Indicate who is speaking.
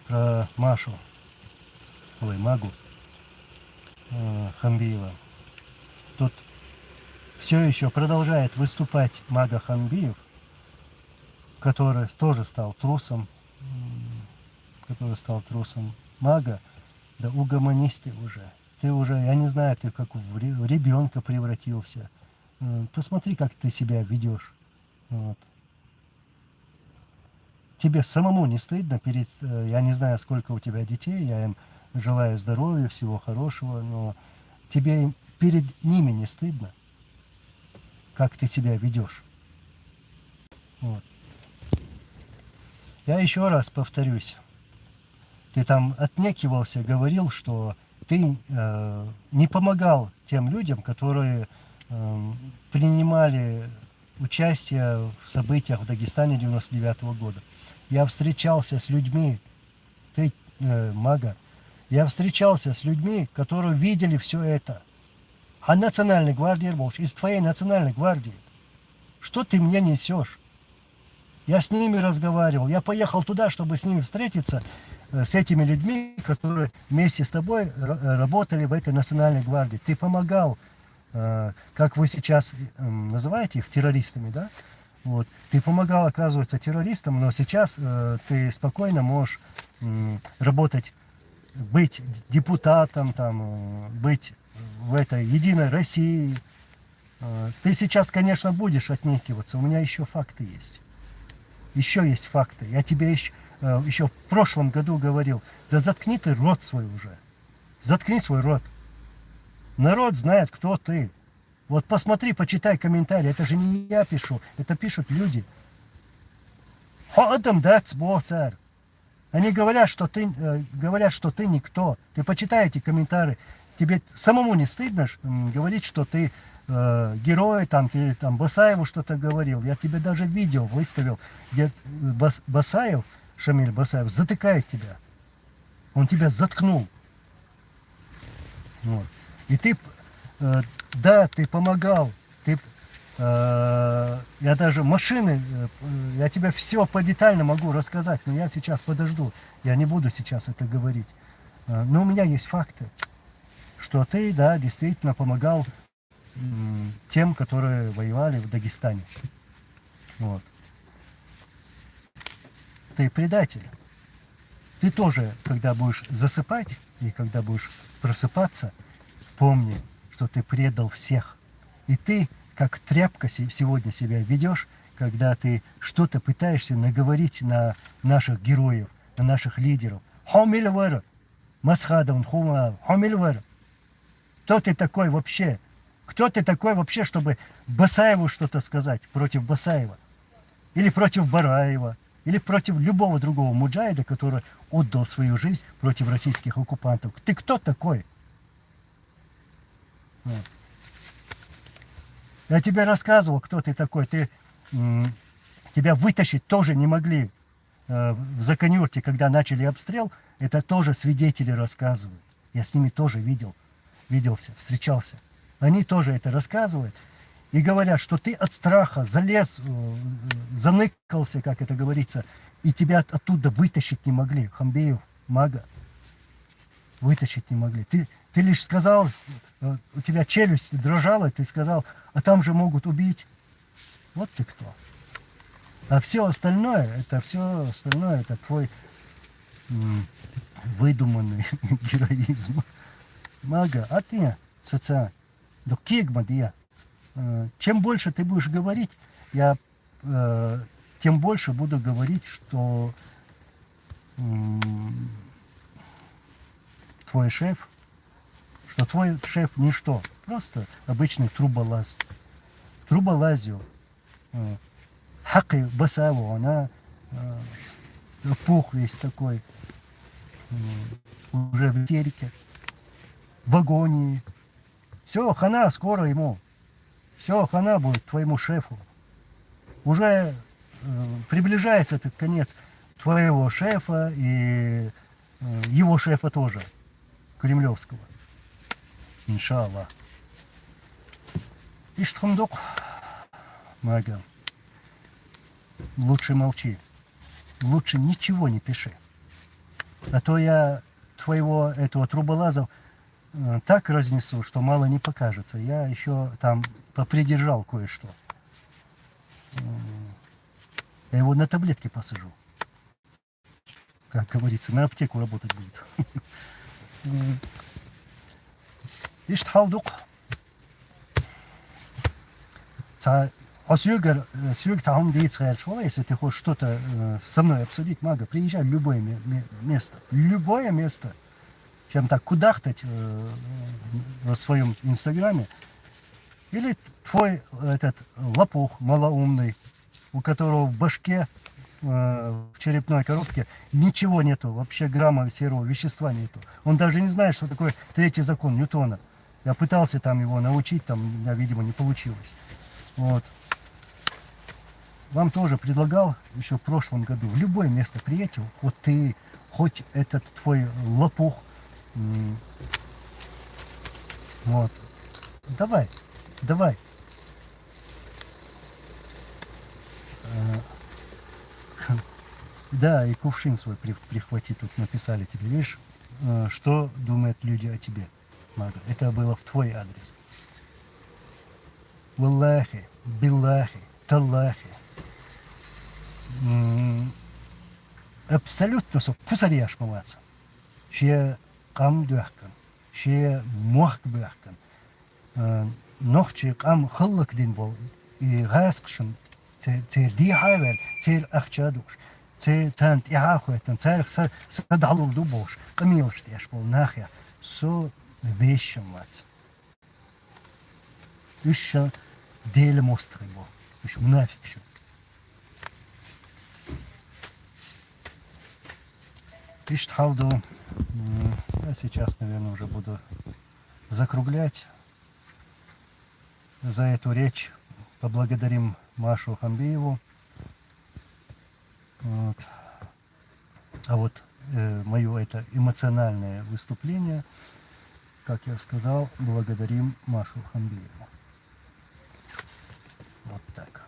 Speaker 1: про Магу Ханбиева. Тут все еще продолжает выступать Мага Ханбиев, который тоже стал трусом, Мага, да угомонись ты уже. Ты уже, я не знаю, ты как в ребенка превратился. Посмотри, как ты себя ведешь. Вот. Тебе самому не стыдно перед... Я не знаю, сколько у тебя детей, я им желаю здоровья, всего хорошего, но тебе перед ними не стыдно, как ты себя ведешь. Вот. Я еще раз повторюсь. Ты там отнекивался, говорил, что ты не помогал тем людям, которые принимали участие в событиях в Дагестане 99-го года. Я встречался с людьми, ты, Мага, я встречался с людьми, которые видели все это. А Национальной гвардии, из твоей Национальной гвардии. Что ты мне несешь? Я с ними разговаривал, я поехал туда, чтобы с ними встретиться, с этими людьми, которые вместе с тобой работали в этой Национальной гвардии. Ты помогал, как вы сейчас называете их, террористами, да? Вот. Ты помогал, оказывается, террористам, но сейчас ты спокойно можешь работать, быть депутатом, там, быть в этой Единой России. Ты сейчас, конечно, будешь отнекиваться, у меня еще факты есть. Еще есть факты. Я тебе еще в прошлом году говорил, да заткни ты рот свой уже. Заткни свой рот. Народ знает, кто ты. Вот посмотри, почитай комментарии. Это же не я пишу, это пишут люди. Они говорят, что ты никто. Ты почитай эти комментарии. Тебе самому не стыдно говорить, что ты герой, там, ты там Басаеву что-то говорил. Я тебе даже видео выставил, где Басаев, Шамилю Басаеву, затыкает тебя. Он тебя заткнул. Вот. И ты, да, ты помогал. Я даже машины, я тебе все подетально могу рассказать, но я сейчас подожду. Я не буду сейчас это говорить. Но у меня есть факты, что ты, да, действительно помогал тем, которые воевали в Дагестане. Вот. Ты предатель. Ты тоже, когда будешь засыпать и когда будешь просыпаться, помни, что ты предал всех. И ты, как тряпка, сегодня себя ведешь, когда ты что-то пытаешься наговорить на наших героев, на наших лидеров. Кто ты такой вообще? Кто ты такой вообще, чтобы Басаеву что-то сказать против Басаева? Или против Бараева? Или против любого другого муджахида, который отдал свою жизнь против российских оккупантов? Ты кто такой? Вот. Я тебе рассказывал, кто ты такой. Тебя вытащить тоже не могли в Заканюрте, когда начали обстрел. Это тоже свидетели рассказывают. Я с ними тоже виделся, встречался. Они тоже это рассказывают. И говорят, что ты от страха залез, заныкался, как это говорится, и тебя оттуда вытащить не могли. Ханбиев, Мага, вытащить не могли. Ты лишь сказал, у тебя челюсть дрожала, ты сказал, а там же могут убить. Вот ты кто. А все остальное, это твой выдуманный героизм. Мага, а ты, социально, до кегма, я. Чем больше ты будешь говорить, я тем больше буду говорить, что твой шеф ничто, просто обычный труболаз. Труболазил. Хаки Басаеву, она пух весь такой, уже в истерике, в агонии. Все, хана скоро ему. Все, хана будет твоему шефу. Уже приближается этот конец твоего шефа и его шефа тоже, кремлевского. Иншаллах. Иштхамдук, Мага. Лучше молчи. Лучше ничего не пиши. А то я твоего этого труболаза так разнесу, что мало не покажется. Я еще там попридержал кое-что. Я его на таблетке посажу. Как говорится, на аптеку работать будет. Ишь тхалдук. Если ты хочешь что-то со мной обсудить, Мага, приезжай в любое место. Любое место. Чем так кудахтать в своем инстаграме. Или твой этот лопух малоумный, у которого в башке, в черепной коробке ничего нету, вообще грамма серого вещества нету. Он даже не знает, что такое третий закон Ньютона. Я пытался там его научить, там у меня, видимо, не получилось. Вот. Вам тоже предлагал еще в прошлом году в любое место приедете, вот ты, хоть этот твой лопух, вот, давай. Да, и кувшин свой прихвати, тут написали тебе, видишь, что думают люди о тебе, Мага. Это было в твой адрес. Валлахи, биллахи, таллахи. Абсолютно со пусарияш маваца. Ше кам дуахкан, ше муахк буахкан. Нохчи кам хыллык дин бол. И гасқшын, цер ди хайвен, цер ахчадуш. Цент ихахуэтен, цер садалук дубош. Камилш тяж бол нахя. Со вещем мац. Еще деле мострый был. Еще нафиг еще. Пишет Халду. Я сейчас, наверное, уже буду закруглять. За эту речь поблагодарим Машу Ханбиеву. Вот. А вот мое это эмоциональное выступление, как я сказал, благодарим Машу Ханбиеву. Вот так.